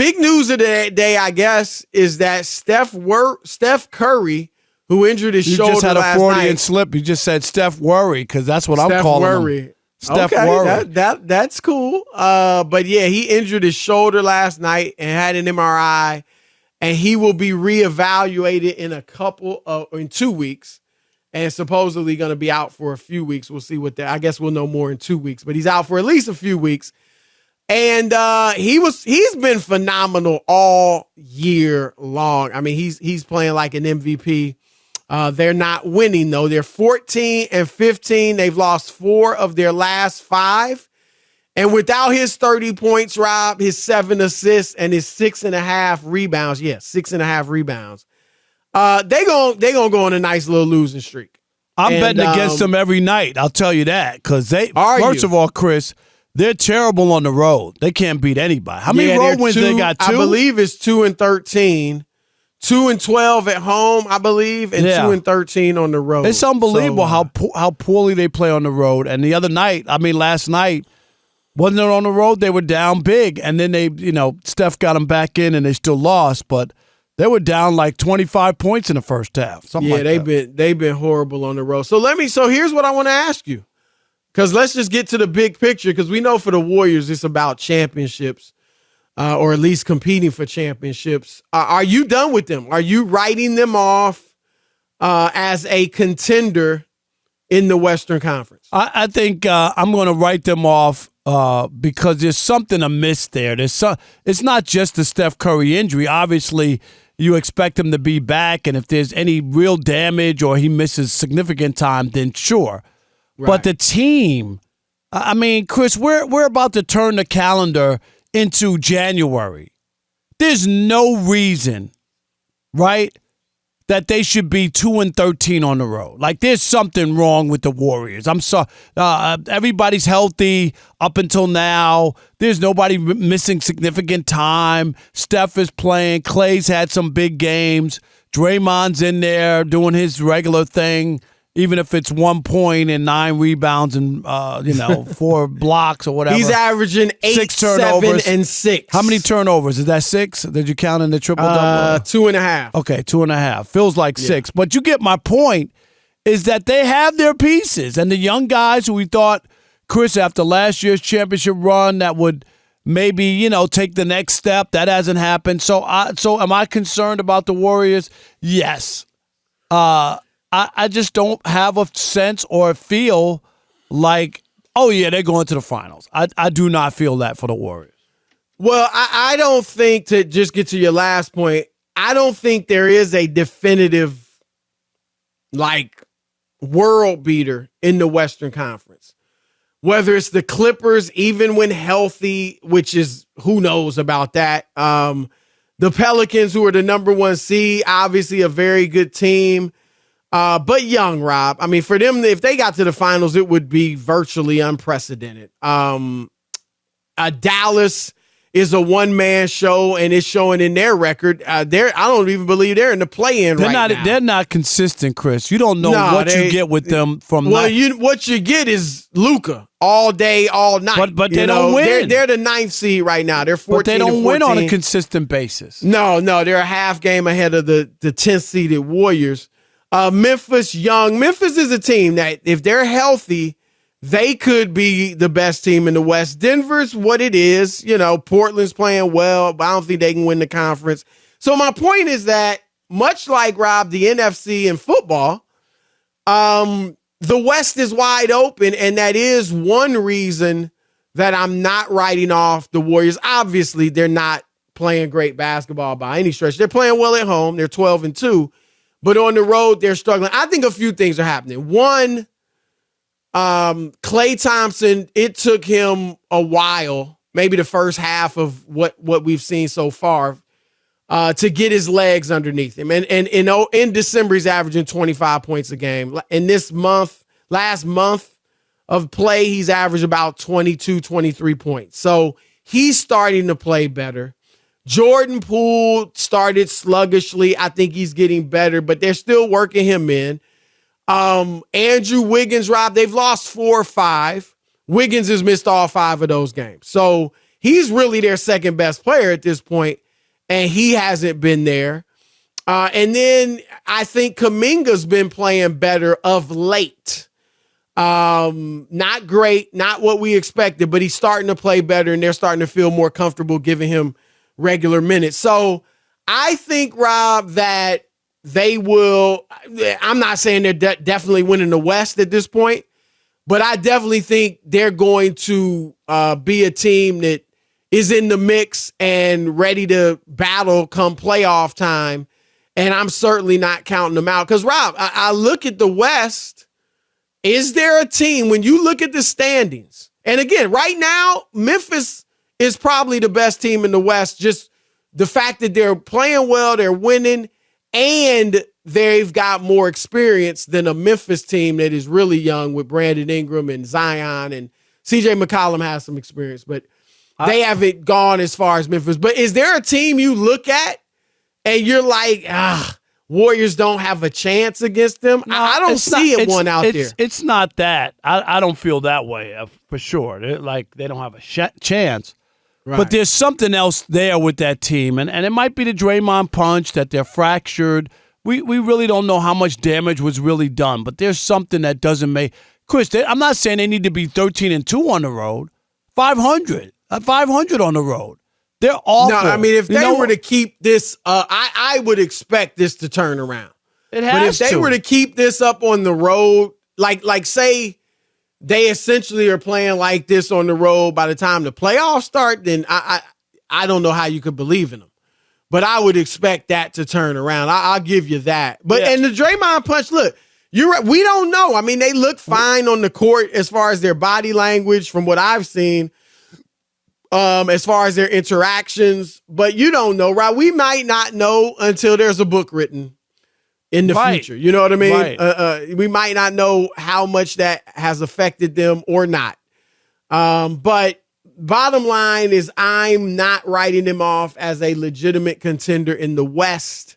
big news of the day, I guess, is that Steph Curry, who injured his shoulder last night. You just had a Freudian slip. You just said Steph Worry, because that's what I'm calling him. Steph Worry. That's cool. But yeah, he injured his shoulder last night and had an MRI, and he will be reevaluated in 2 weeks, and supposedly going to be out for a few weeks. We'll see I guess we'll know more in 2 weeks, but he's out for at least a few weeks. And he's been phenomenal all year long. I mean, he's playing like an MVP. They're not winning, though. They're 14-15. They've lost 4 of their last 5. And without his 30 points, Rob, his 7 assists, and his 6.5 rebounds, 6.5 rebounds, they gonna go on a nice little losing streak. I'm betting against them every night. I'll tell you that, because first of all, Chris, they're terrible on the road. They can't beat anybody. How many road wins they got? 2? I believe it's 2-13. 2-12 at home, I believe, and 2-13 on the road. It's unbelievable how poorly they play on the road. And the other night, last night, wasn't it on the road? They were down big, and then Steph got them back in, and they still lost. But they were down like 25 points in the first half. They've been horrible on the road. So here's what I want to ask you, because let's just get to the big picture, because we know for the Warriors it's about championships. Or at least competing for championships. Are you done with them? Are you writing them off as a contender in the Western Conference? I think I'm going to write them off because there's something amiss there. It's not just the Steph Curry injury. Obviously, you expect him to be back, and if there's any real damage or he misses significant time, then sure. Right. But the team, Chris, we're about to turn the calendar into January. There's no reason, right, that they should be 2-13 on the road. Like, there's something wrong with the Warriors. I'm sorry. Everybody's healthy up until now. There's nobody missing significant time. Steph is playing. Clay's had some big games. Draymond's in there doing his regular thing, even if it's 1 point and 9 rebounds and 4 blocks or whatever. He's averaging 8, 6 turnovers, 7, and 6. How many turnovers? Is that 6? Did you count in the triple-double? 2.5. Okay, 2.5. Feels like 6. But you get my point, is that they have their pieces. And the young guys who we thought, Chris, after last year's championship run, that would maybe, take the next step. That hasn't happened. So am I concerned about the Warriors? Yes. I just don't have a sense or feel like, oh, yeah, they're going to the finals. I do not feel that for the Warriors. Well, I don't think, to just get to your last point, I don't think there is a definitive, world beater in the Western Conference. Whether it's the Clippers, even when healthy, which is, who knows about that. The Pelicans, who are the number 1 seed, obviously a very good team. But young, Rob. For them, if they got to the finals, it would be virtually unprecedented. Dallas is a one-man show, and it's showing in their record. I don't even believe they're in the play-in now. They're not consistent, Chris. You don't know what you get with them from. Well, what you get is Luka all day, all night. But they don't win. They're the 9th seed right now. They're 14. But they don't win on a consistent basis. No, they're a half game ahead of the 10th seeded Warriors. Memphis young. Memphis is a team that, if they're healthy, they could be the best team in the West. Denver's what it is. Portland's playing well, but I don't think they can win the conference. So my point is that, much like, Rob, the NFC in football, the West is wide open, and that is one reason that I'm not writing off the Warriors. Obviously, they're not playing great basketball by any stretch. They're playing well at home. They're 12-2. But on the road, they're struggling. I think a few things are happening. One, Klay Thompson, it took him a while, maybe the first half of what we've seen so far, to get his legs underneath him. And in December, he's averaging 25 points a game. In this last month of play, he's averaged about 22, 23 points. So he's starting to play better. Jordan Poole started sluggishly. I think he's getting better, but they're still working him in. Andrew Wiggins, Rob, they've lost 4 or 5. Wiggins has missed all 5 of those games. So he's really their second best player at this point, and he hasn't been there. And then I think Kuminga's been playing better of late. Not great, not what we expected, but he's starting to play better, and they're starting to feel more comfortable giving him regular minutes. So I think, Rob, that they will. I'm not saying they're definitely winning the West at this point, but I definitely think they're going to be a team that is in the mix and ready to battle come playoff time. And I'm certainly not counting them out. Because, Rob, I look at the West. Is there a team, when you look at the standings, and again, right now, Memphis is probably the best team in the West, just the fact that they're playing well, they're winning, and they've got more experience than a Memphis team that is really young with Brandon Ingram and Zion, and CJ McCollum has some experience, but they haven't gone as far as Memphis. But is there a team you look at and you're like, Warriors don't have a chance against them? No, I don't see one out there. It's not that. I don't feel that way for sure. They don't have a chance. Right. But there's something else there with that team, and it might be the Draymond punch, that they're fractured. We really don't know how much damage was really done, but there's something that doesn't make – Chris, I'm not saying they need to be 13-2 on the road. 500 on the road. They're awful. No, I mean, if they were to keep this, I would expect this to turn around. It has to. But if they were to keep this up on the road, like say they essentially are playing like this on the road by the time the playoffs start, then I don't know how you could believe in them. But I would expect that to turn around. I'll give you that. But and the Draymond punch, look, you're right. We don't know. I mean, they look fine on the court as far as their body language from what I've seen. As far as their interactions, but you don't know, right? We might not know until there's a book written in the future. You know what I mean? Right. We might not know how much that has affected them or not. But bottom line is I'm not writing them off as a legitimate contender in the West.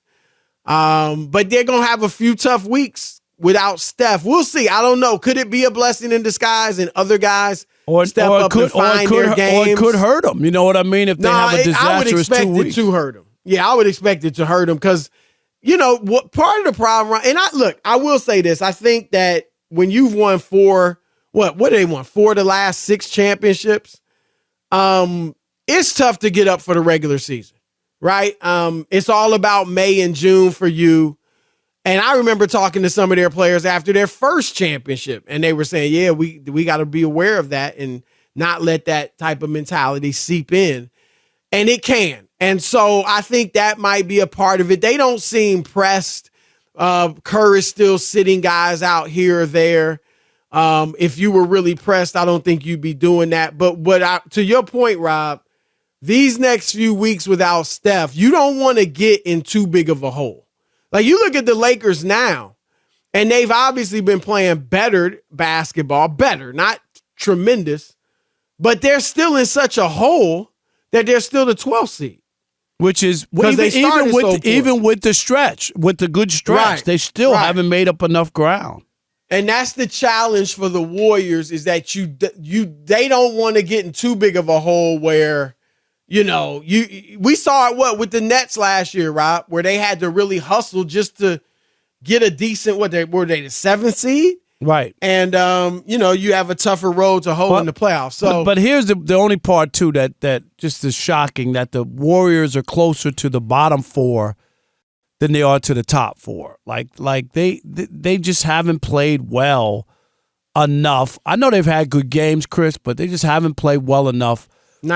But they're going to have a few tough weeks without Steph. We'll see. I don't know. Could it be a blessing in disguise and other guys step up and find their games? Or it could hurt them. You know what I mean? If they have a disastrous 2 weeks. I would expect it to hurt them. Yeah, I would expect it to hurt them because, what part of the problem, and I will say this. I think that when you've won four of the last 6 championships, it's tough to get up for the regular season, right? It's all about May and June for you. And I remember talking to some of their players after their first championship, and they were saying, yeah, we got to be aware of that and not let that type of mentality seep in. And it can. And so I think that might be a part of it. They don't seem pressed. Kerr is still sitting guys out here or there. If you were really pressed, I don't think you'd be doing that. But to your point, Rob, these next few weeks without Steph, you don't want to get in too big of a hole. Like, you look at the Lakers now, and they've obviously been playing better basketball, not tremendous, but they're still in such a hole that they're still the 12th seed. Which is, even with the stretch, with the good stretch, they still haven't made up enough ground. And that's the challenge for the Warriors, is that they don't want to get in too big of a hole where, we saw it with the Nets last year, Rob, where they had to really hustle just to get a decent, were they the 7th seed? Right. And, you have a tougher road to hoe in the playoffs. So, but here's the only part, too, that just is shocking, that the Warriors are closer to the bottom 4 than they are to the top 4. Like they just haven't played well enough. I know they've had good games, Chris, but they just haven't played well enough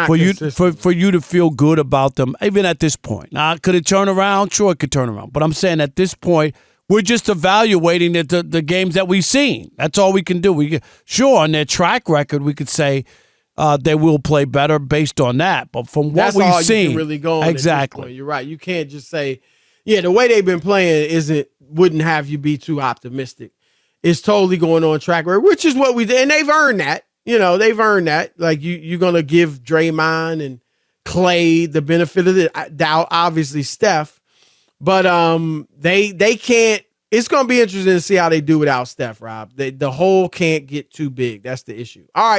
for you to feel good about them, even at this point. Now, could it turn around? Sure, it could turn around. But I'm saying at this point, we're just evaluating the games that we've seen. That's all we can do. Sure, on their track record, we could say they will play better based on that. But from what we've seen, you can really go on exactly. At this point. You're right. You can't just say, yeah, the way they've been playing wouldn't have you be too optimistic. It's totally going on track record, which is what we did, and they've earned that. They've earned that. Like, you're going to give Draymond and Clay the benefit of the doubt, obviously Steph, but they can't. It's going to be interesting to see how they do without Steph, Rob. The hole can't get too big. That's the issue. All right.